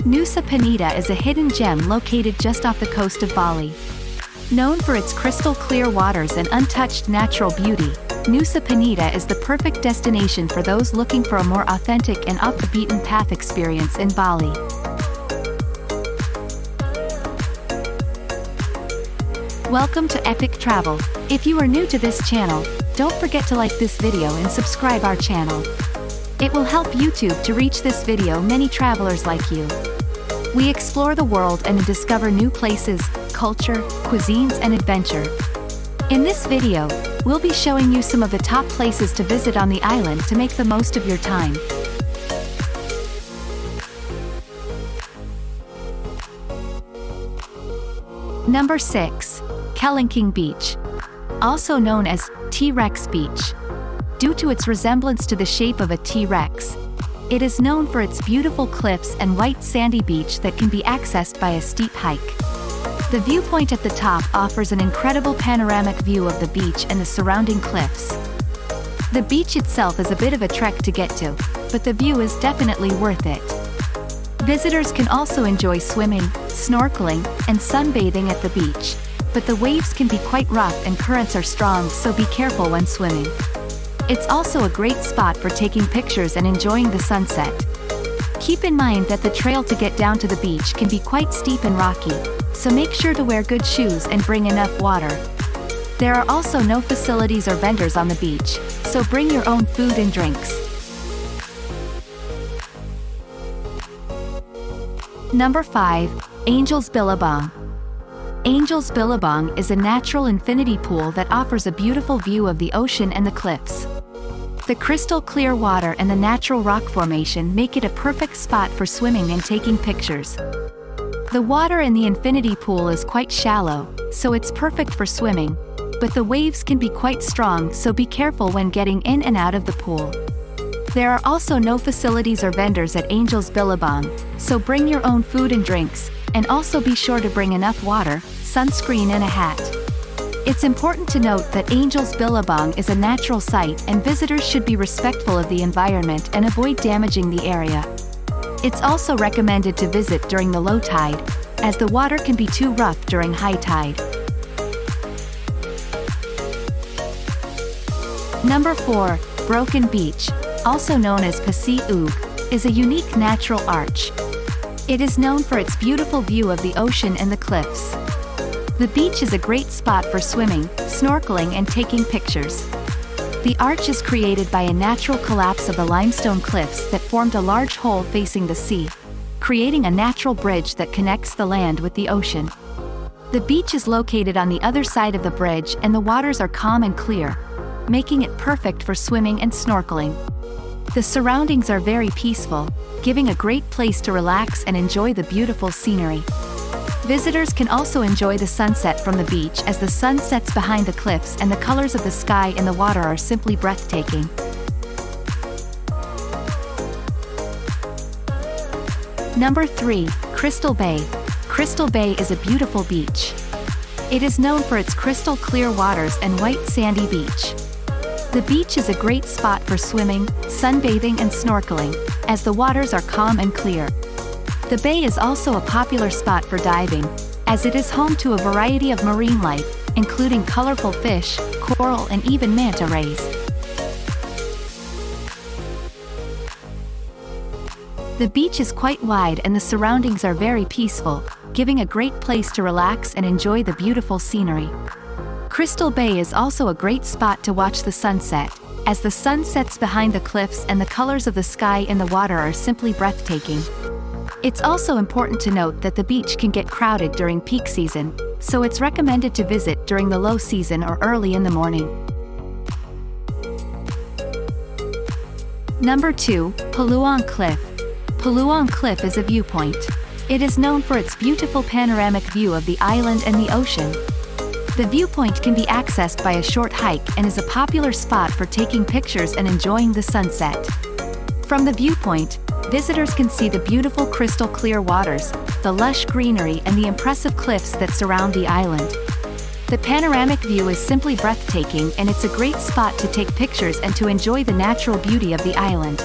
Nusa Penida is a hidden gem located just off the coast of Bali. Known for its crystal clear waters and untouched natural beauty, Nusa Penida is the perfect destination for those looking for a more authentic and off-the-beaten-path experience in Bali. Welcome to Epic Travel. If you are new to this channel, don't forget to like this video and subscribe our channel. It will help YouTube to reach this video many travelers like you. We explore the world and discover new places, culture, cuisines and adventure. In this video, we'll be showing you some of the top places to visit on the island to make the most of your time. Number 6. Kelingking Beach. Also known as T-Rex Beach. Due to its resemblance to the shape of a T-Rex, it is known for its beautiful cliffs and white sandy beach that can be accessed by a steep hike. The viewpoint at the top offers an incredible panoramic view of the beach and the surrounding cliffs. The beach itself is a bit of a trek to get to, but the view is definitely worth it. Visitors can also enjoy swimming, snorkeling, and sunbathing at the beach, but the waves can be quite rough and currents are strong, so be careful when swimming. It's also a great spot for taking pictures and enjoying the sunset. Keep in mind that the trail to get down to the beach can be quite steep and rocky, so make sure to wear good shoes and bring enough water. There are also no facilities or vendors on the beach, so bring your own food and drinks. Number 5. Angel's Billabong. Angel's Billabong is a natural infinity pool that offers a beautiful view of the ocean and the cliffs. The crystal clear water and the natural rock formation make it a perfect spot for swimming and taking pictures. The water in the infinity pool is quite shallow, so it's perfect for swimming, but the waves can be quite strong, so be careful when getting in and out of the pool. There are also no facilities or vendors at Angel's Billabong, so bring your own food and drinks, and also be sure to bring enough water, sunscreen and a hat. It's important to note that Angel's Billabong is a natural site and visitors should be respectful of the environment and avoid damaging the area. It's also recommended to visit during the low tide, as the water can be too rough during high tide. Number 4. Broken Beach, also known as Pasi Ug, is a unique natural arch. It is known for its beautiful view of the ocean and the cliffs. The beach is a great spot for swimming, snorkeling and taking pictures. The arch is created by a natural collapse of the limestone cliffs that formed a large hole facing the sea, creating a natural bridge that connects the land with the ocean. The beach is located on the other side of the bridge and the waters are calm and clear, making it perfect for swimming and snorkeling. The surroundings are very peaceful, giving a great place to relax and enjoy the beautiful scenery. Visitors can also enjoy the sunset from the beach as the sun sets behind the cliffs and the colors of the sky and the water are simply breathtaking. Number 3. Crystal Bay. Crystal Bay is a beautiful beach. It is known for its crystal clear waters and white sandy beach. The beach is a great spot for swimming, sunbathing and snorkeling, as the waters are calm and clear. The bay is also a popular spot for diving, as it is home to a variety of marine life, including colorful fish, coral and even manta rays. The beach is quite wide and the surroundings are very peaceful, giving a great place to relax and enjoy the beautiful scenery. Crystal Bay is also a great spot to watch the sunset, as the sun sets behind the cliffs and the colors of the sky and the water are simply breathtaking. It's also important to note that the beach can get crowded during peak season, so it's recommended to visit during the low season or early in the morning. Number 2. Paluang Cliff. Paluang Cliff is a viewpoint. It is known for its beautiful panoramic view of the island and the ocean. The viewpoint can be accessed by a short hike and is a popular spot for taking pictures and enjoying the sunset. From the viewpoint, Visitors can see the beautiful crystal clear waters, the lush greenery and the impressive cliffs that surround the island. The panoramic view is simply breathtaking and it's a great spot to take pictures and to enjoy the natural beauty of the island.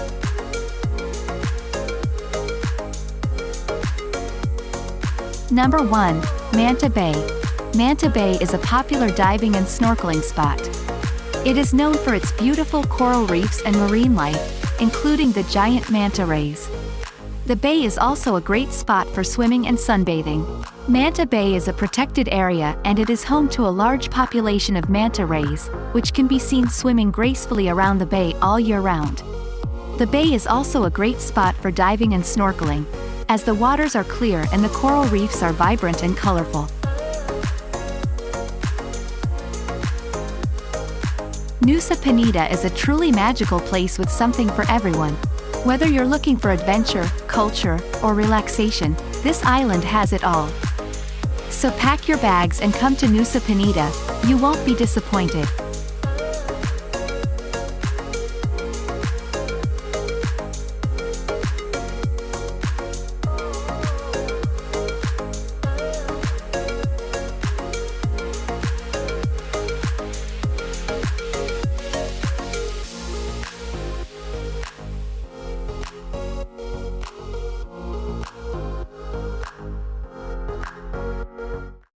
Number 1. Manta Bay. Manta Bay is a popular diving and snorkeling spot. It is known for its beautiful coral reefs and marine life, including the giant manta rays. The bay is also a great spot for swimming and sunbathing. Manta Bay is a protected area and it is home to a large population of manta rays, which can be seen swimming gracefully around the bay all year round. The bay is also a great spot for diving and snorkeling, as the waters are clear and the coral reefs are vibrant and colorful. Nusa Penida is a truly magical place with something for everyone. Whether you're looking for adventure, culture, or relaxation, this island has it all. So pack your bags and come to Nusa Penida, you won't be disappointed.